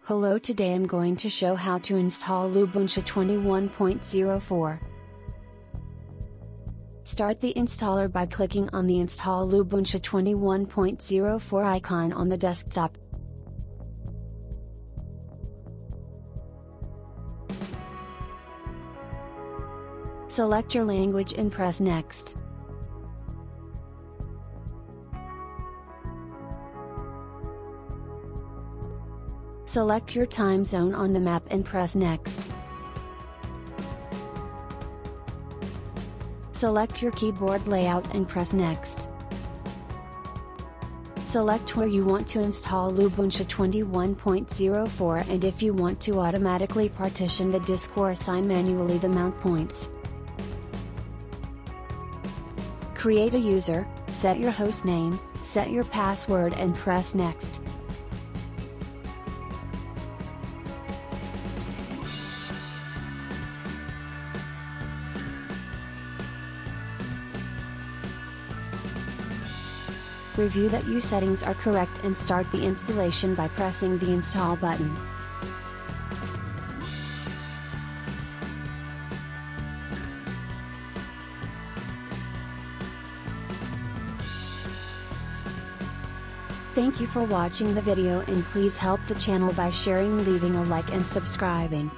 Hello, today I'm going to show how to install Lubuntu 21.04. Start the installer by clicking on the Install Lubuntu 21.04 icon on the desktop. Select your language and press Next. Select your time zone on the map and press Next. Select your keyboard layout and press Next. Select where you want to install Lubuntu 21.04 and if you want to automatically partition the disk or assign manually the mount points. Create a user, set your host name, set your password and press Next. Review that your settings are correct and start the installation by pressing the Install button. Thank you for watching the video and please help the channel by sharing, leaving a like and subscribing.